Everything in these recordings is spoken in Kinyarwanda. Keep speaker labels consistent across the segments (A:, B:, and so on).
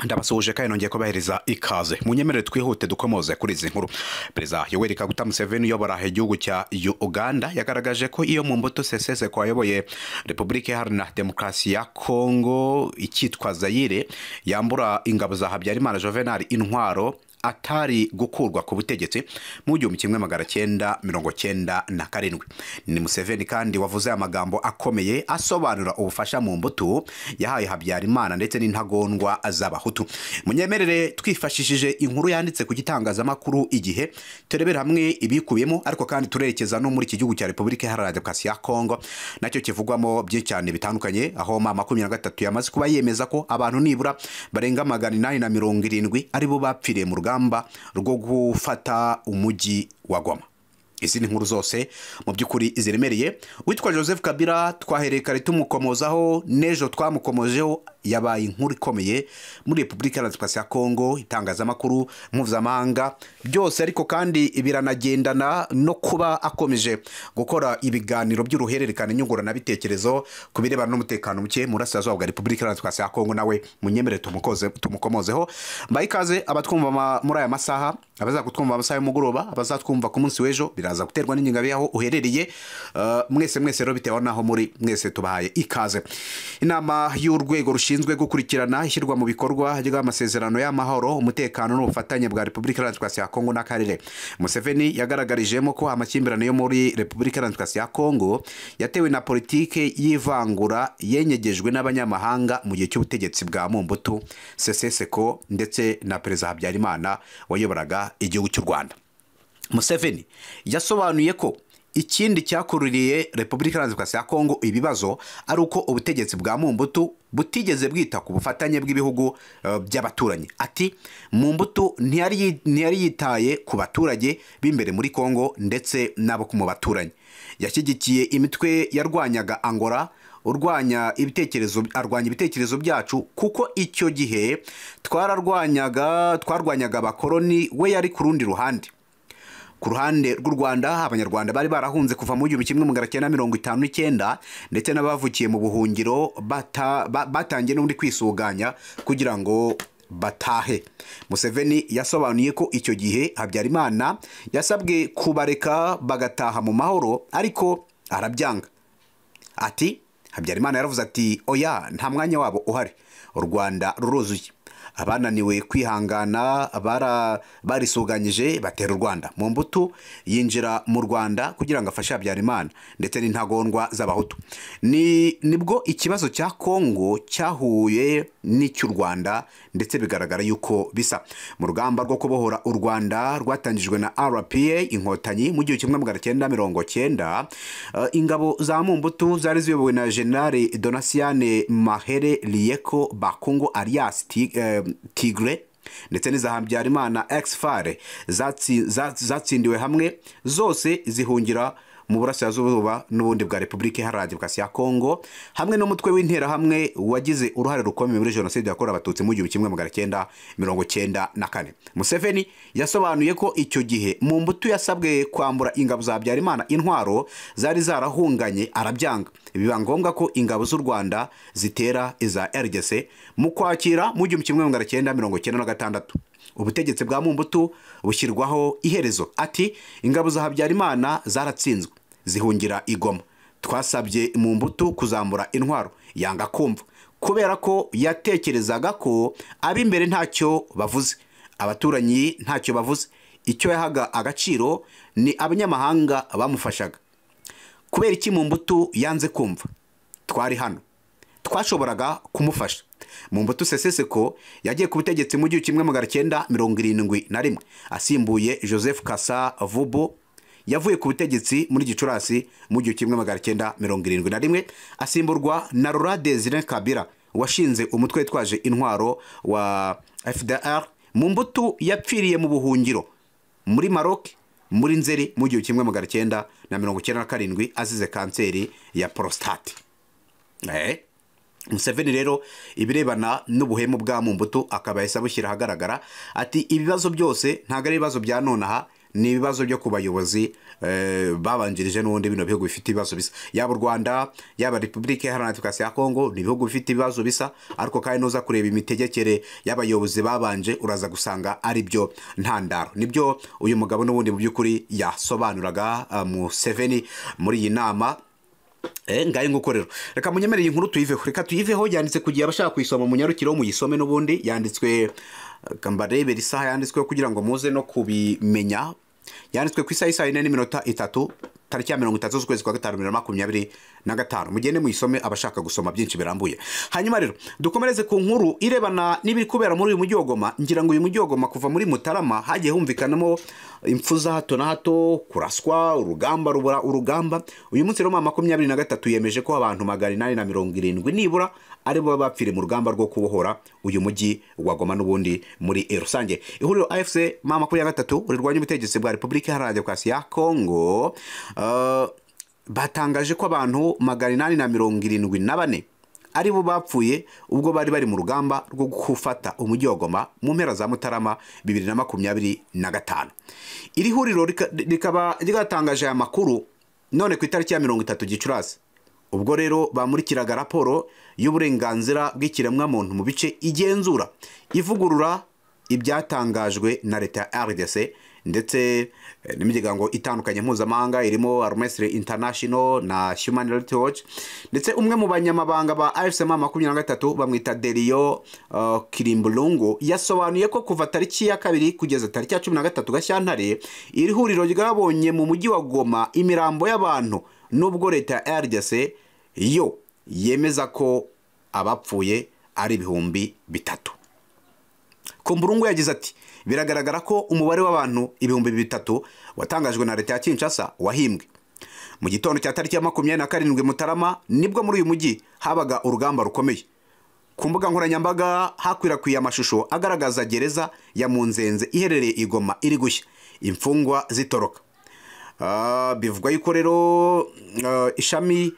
A: Ndabasuje kandi nongeye kubahereza ikaze munyemerere twihute dukomoze kuri izi nkuru. Perezida Yoweri Kaguta Museveni uyobora igihugu cya Uganda yagaragaje ko iyo mu mbuto sesese ko ayoboye Repubulika Iharanira Demokarasi ya Kongo icyitwa Zaire yambura ingabo za Habyarimana Juvenal intwaro atari gukurwa ku butegetsi mu 1997. Ni Museveni kandi wavuze amagambo akomeye asobanura ubufasha mu mbuto yahaye Habyarimana ndetse n'intagondwa z'abahutu. Munyemerere twifashishije inkuru yanditse ku gitangazamakuru Igihe turebera hamwe ibikubiyemo, ariko kandi turerekeza no muri iki gihugu cya Repubulika Iharanira Demokarasi ya Kongo nacyo kivugwamo byinshi cyane bitandukanye, aho mama 23 yamaze kuba yemeza ko abantu nibura barenga 870 ari bo bapfiriye mu rugamba rwo gufata umujyi wa Goma. Izi ni nkuru zose mu by'ukuri iziremereye. Witwa Joseph Kabila twahereye kare tumukomozaho, nejo twamukomojeho, yabaye inkuru ikomeye muri Repubulika Iharanira Demokarasi ya Kongo, itangazamakuru mpuzamahanga byose, ariko kandi biranagendana no kuba akomeje gukora ibiganiro by'uruhererekane nyunguranabitekerezo ku birebana n'umutekano muke mu burasirazuba bwa Repubulika Iharanira Demokarasi ya Kongo. Nawe munyemere tumukomozeho. Mbaye ikaze abatwumva muri aya masaha, abazakutwumva amasaha y'umugoroba, abazatwumva ku munsi w'ejo, biraza guterwa n'ingingabe yaho uherereye. Mwese rero bitewe naho muri, mwese tubahaye ikaze. Inama y'urwego rushinzwe gukurikirana ishyirwa mu bikorwa ry'amasezerano y'amahoro, umutekano n'ubufatanye bwa Repubulika Iharanira Demokarasi ya Kongo n'akarere. Museveni yagaragarijemo ko amakimbirane yo muri Repubulika Iharanira Demokarasi ya Kongo yatewe na politike y'ivangura yenyegejwe n'abanyamahanga mu gihe cy'ubutegetsi bwa Mobutu Sese Seko ndetse na Perezida Habyarimana wayoboraga igihugu cy'u Rwanda. Museveni yasobanuye ko ikindi cyakururiye Repubulika Iharanira Demokarasi ya Kongo ibibazo ari uko ubutegetsi bwa Mobutu butigeze bwita ku bufatanye bw'ibihugu by'abaturanyi. Ati Mobutu ntiyari yitaye ku baturage b'imbere muri Kongo ndetse n'abo mu baturanyi. Yashyigikiye imitwe yarwanyaga Angola, arwanya ibitekerezo byacu, kuko icyo gihe twarwanyaga abakoloni, we yari ku rundi ruhande. Ku ruhande rw'u Rwanda, abanyarwanda bari barahunze kuva mu 1959 ndetse n'abavukiye mu buhungiro batangiye n'undi kwisuganya kugira ngo batahe. Museveni yasobanuye ko icyo gihe Habyarimana yasabwe kubareka bagataha mu mahoro, ariko arabyanga. Ati Habyarimana yaravuze ati oya, nta mwanya wabo uhari, u Rwanda ruruzuye. Abananiwe kwihangana barisuganyije batera u Rwanda. Mobutu yinjira mu Rwanda kugira ngo afashe Habyarimana ndetse n'intagondwa z'abahutu. Nibwo ikibazo cya Kongo cyahuye n'icy'u Rwanda ndetse bigaragara yuko bisa. Mu rugamba rwo kubohora u Rwanda rwatangijwe na RPA inkotanyi mu 1990, ingabo za Mobutu zari ziyobowe na General Donatien Mahere Lieko Bakungu alias Tigre ndetse n'iza Habyarimana ex-FARE zatsindiwe hamwe, zose zihungira mu burasirazuba n'ubundi bwa Repubulika Iharanira Demokarasi ya Kongo, hamwe n'umutwe w'intera hamwe wagize uruhare rukomeye muri jenoside yakorewe abatutsi mu 1994. Museveni yasobanuye ko icyo gihe Mobutu yasabwe kwambura ingabo za Habyarimana intwaro zari zarahunganye, arabyanga. Biba ngombwa ko ingabo z'u Rwanda zitera iza RDC mu Kwakira mu 1996. Ubutegetsi bwa Mobutu bushyirwaho iherezo. Ati ingabo za Habyarimana zaratsinzwe zihungira i Goma. Twasabye Mobutu kuzambura intwaro, yanga kumva, kubera ko yatekerezaga ko ab'imbere ntacyo bavuze, abaturanyi ntacyo bavuze. Icyo yahaga agaciro ni abanyamahanga bamufashaga. Kubera iki Mobutu yanze kumva? Twari hano, twashoboraga kumufasha. Mobutu Sese Seko yagiye ku butegetsi mu 1971 asimbuye Joseph Kasa Vubo. Yavuye ku butegetsi muri Gicurasi mu 1971 asimburwa na Laurent Désiré Kabila washinze umutwe witwaje intwaro wa FDR. Mobutu yapfiriye mu buhungiro muri Maroc muri Nzeri mu 1997 azize kanseri ya prostate. Museveni rero ibirebana n'ubuhemu bwa Mobutu akaba yahise abushyira ahagaragara. Ati ibibazo byose ntabwo ari ibibazo bya nonaha, ni ibibazo byo ku bayobozi babanjirije n'ubundi bino bihugu bifite ibibazo bisa, yaba u Rwanda yaba Repubulika Iharanira Demokarasi ya Kongo, ni ibihugu bifite ibibazo bisa, ariko kandi nuza kureba imitegekere y'abayobozi babanje uraza gusanga ari byo ntandaro. Nibyo uyu mugabo n'ubundi mu by'ukuri yasobanuraga Museveni muri iyi nama. Ngaye nguko rero reka munyemereye inkuru tuyiveho, yanditse kugiye abashaka kuyisoma munyarukiro muyisome, n'ubundi yanditswe kambarebera isaha yanditswe kugira ngo muze no kubimenya, yanditswe ku isaha 4:03 tariki ya 30 z'ukwezi kwa gatanu 2025. mugende muyisome abashaka gusoma byinshi birambuye. Hanyuma rero dukomereze ku nkuru irebana n'ibiri kubera muri uyu mujyi wa Goma. Ngira ngo uyu mujyi wa Goma kuva muri Mutarama hagiye humvikanamo impfu za hato na hato, kuraswa, urugamba rubura urugamba. Uyu munsi rero 23 yemeje ko abantu 870 nibura ari bo bapfire mu rugamba rwo kubohora uyu mujyi wa Goma n'ubundi muri rusange. Ihuriro AFC 23 rirwanya ubutegetsi bwa Repubulika Iharanira Demokarasi ya Kongo batangaje ko abantu 874 ari bo bapfuye ubwo bari mu rugamba rwo gufata umujyi wa Goma mu mpera za Mutarama 2025. Iri huriro rikaba ryatangaje aya makuru none ku itariki ya 30 Gicurasi, ubwo rero bamurikiraga raporo y'uburenganzira bw'ikiremwa muntu mu bice igenzura ivugurura ibyatangajwe na leta ya RDC ndetse n'imiryango itandukanye mpuzamahanga irimo Amnesty International na Human Rights Watch, ndetse umwe mu banyamabanga ba AFC 23 bamwita Delio Kirimbulungu yasobanuye ko kuva tariki ya 2 kugeza tariki ya 13 Gashyantare iri huriro ryabonye mu mujyi wa Goma imirambo y'abantu, nubwo leta ya RDC yo yemeza ko abapfuye ari 3,000. Kumburungu yagize ati biragaragara ko umubare w'abantu 3,000 watangajwe na leta ya Kinshasa wahimbwe. Mu gitondo cya tariki ya 27 Mutarama nibwo muri uyu mujyi habaga urugamba rukomeye. Ku mbuga nkoranyambaga hakwirakwiye amashusho agaragaza gereza ya Munzenze iherereye i Goma iri gushya, imfungwa zitoroka. Bivugwa yuko rero ishami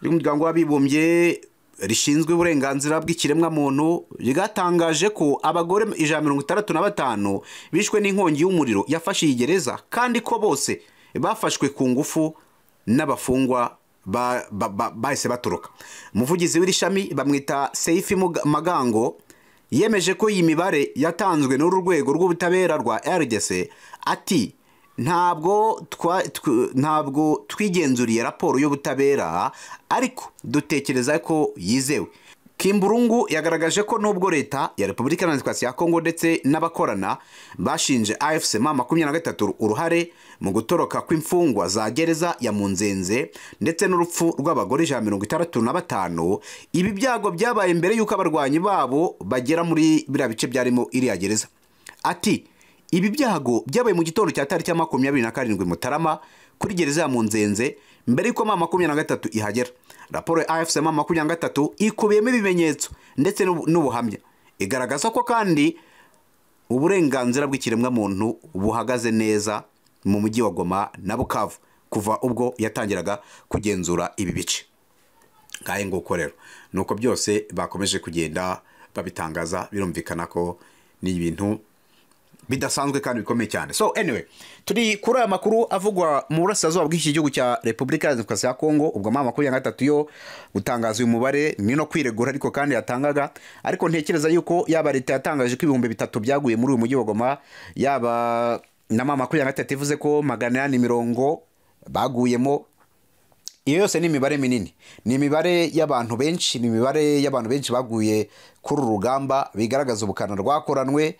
A: ry'umuryango w'abibumbye rishinzwe uburenganzira bw'ikiremwa muntu rigatangaje ko abagore 165 bishwe n'inkongi y'umuriro yafashe iyi gereza, kandi ko bose bafashwe ku ngufu n'abafungwa bahise batoroka. Umuvugizi w'iri shami bamwita Seifi Magango yemeje ko iyi mibare yatanzwe n'uru rwego rw'ubutabera rwa RDC. Ati ntabwo twigenzuriye raporo y'ubutabera ariko dutekereza ko yizewe. Kimburungu yagaragaje ko nubwo leta ya Repubulika Iharanira Demokarasi ya Kongo ndetse n'abakorana bashinje AFC 23 uruhare mu gutoroka kw'imfungwa za gereza ya Munzenze ndetse n'urupfu rw'abagore 165, ibi byago byabaye mbere y'uko abarwanyi babo bagera muri biriya bice byarimo iriya gereza. Ati ibi byago byabaye mu gitondo cya tariki ya 27 Mutarama kuri gereza ya Munzenze mbere y'uko 23 ihagera. Raporo ya AFC 23 ikubiyemo ibimenyetso ndetse n'ubuhamya igaragaza ko kandi uburenganzira bw'ikiremwa muntu buhagaze neza mu mujyi wa Goma na Bukavu kuva ubwo yatangiraga kugenzura ibi bice. Ngaye nguko rero nuko byose bakomeje kugenda babitangaza, birumvikana ko ni ibintu bidasanzwe kandi bikomeye cyane. So anyway, turi kuri aya makuru avugwa mu burasirazuba bw'iki gihugu cya Repubulika ya Demokarasi ya Kongo, ubwo 23 yo gutangaza uyu mubare ni no kwiregura ariko kandi yatangaga, ariko ntekereza yuko yaba leta yatangaje ko 3,000 byaguye muri uyu mujyi wa Goma, yaba na 23 ivuze ko 870 baguyemo. Iyo yose ni imibare minini, ni imibare y'abantu benshi, ni imibare y'abantu benshi baguye kuri urugamba, bigaragaza ubukana rwakoranwe,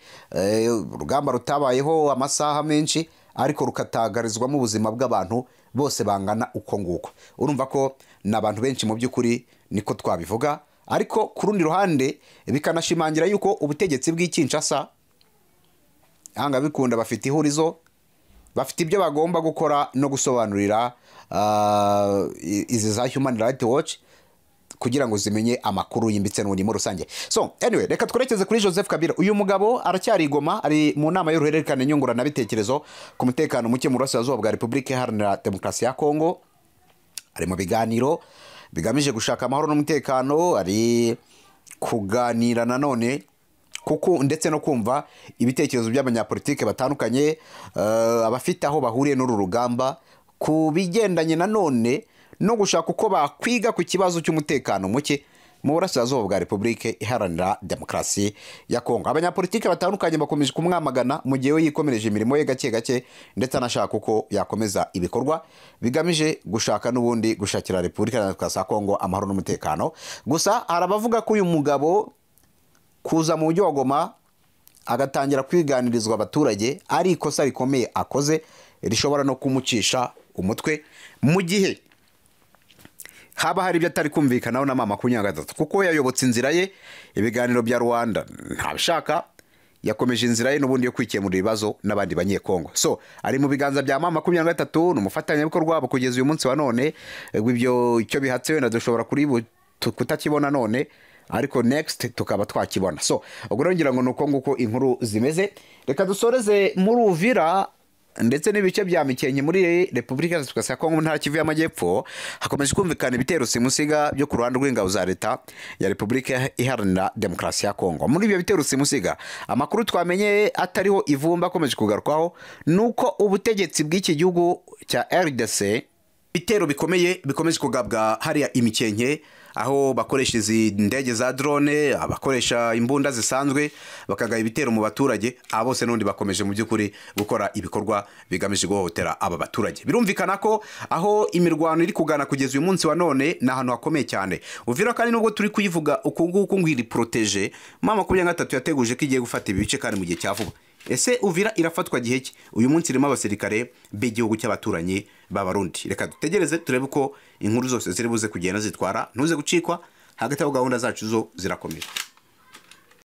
A: urugamba rutabayeho amasaha menshi ariko rukatagarizwamo ubuzima bw'abantu bose bangana uko nguko. Urumva ko n'abantu benshi mu by'ukuri niko twabivuga, ariko ku rundi ruhande bikanashimangira yuko ubutegetsi bw'Kinshasa anga bikunda bafite ihurizo, bafite ibyo bagomba gukora no gusobanurira izi za Human Rights Watch kugira ngo zimenye amakuru yimbitse n'ubundi muri rusange. So anyway, reka twerekeze kuri Joseph Kabila. Uyu mugabo aracyari Goma, ari mu nama y'uruhererekane nyungurana bitekerezo ku mutekano muke mu burasirazuba bwa Repubulika Iharanira Demokarasi ya Kongo. Ari mu biganiro bigamije gushaka amahoro n'umutekano, ari kuganira nanone kuko ndetse no kumva ibitekerezo by'abanyapolitike batandukanye abafite aho bahuriye n'uru rugamba ku bigendanye nanone no gushaka uko bakwiga ku kibazo cy'umutekano muke mu burasirazuba bwa Repubulika Iharanira Demokarasi ya Kongo. Abanyapolitike batandukanye bakomeje kumwamagana mu gihe we yikomereje imirimo ye gake gake ndetse anashaka uko yakomeza ibikorwa bigamije gushaka n'ubundi gushakira Repubulika Iharanira Demokarasi ya Kongo amahoro n'umutekano. Gusa harabavuga ko uyu mugabo kuza mu mujyi wa Goma agatangira kwiganirizwa abaturage ari ikosa rikomeye akoze rishobora no kumucisha umutwe mu gihe haba hari ibyo atari kumvikanaho na mama 23 kuko yayobotse inzira ye ibiganiro bya Rwanda ntabishaka yakomeje inzira ye n'ubundi yo kwikemura ibibazo n'abandi banyekongo. So ari mu biganza bya mama 23 n'umufatanya bikorwa wabo kugeza uyu munsi wa none. Ibyo icyo bihatse wenda dushobora kuri kutakibona none ariko next tukaba twakibona. So ubwo rero ngira ngo nuko nguko inkuru zimeze. Reka dusoreze muri Uvira ndetse n'ibice bya Mikenke muri Repubulika ya Demokarasi ya Kongo mu ntara Kivu y'Amajyepfo hakomeje kumvikana ibitero simusiga byo ku ruhande rw'ingabo za leta ya Repubulika Iharanira Demokarasi ya Kongo. Muri ibyo bitero simusiga amakuru twamenye atariho ivumba akomeje kugarukwaho nuko ubutegetsi bw'iki gihugu cya RDC bitero bikomeye bikomeje kugabwa hariya Imikenke aho bakoresha izi ndege za drone abakoresha imbunda zisanzwe bakagaya ibitero mu baturage abose n'undi bakomeje mu by'ukuri gukora ibikorwa bigamije guhohotera aba baturage. Birumvikana ko aho imirwano iri kugana kugeza uyu munsi wa none na hano hakomeye cyane. Uvira kandi nubwo turi kuyivuga uko nguko ngwiri protege mama 23 yateguje ko igiye gufata ibi bice kandi mu gihe cyavuga. Ese Uvira irafatwa gihe ki? Uyu munsi irimo abasirikare b'igihugu cy'abaturanyi b'Abarundi. Reka dutegereze turebe uko inkuru zose ziri buze kugenda zitwara ntuze gucikwa hagati aho gahunda zacu zo zirakomeye.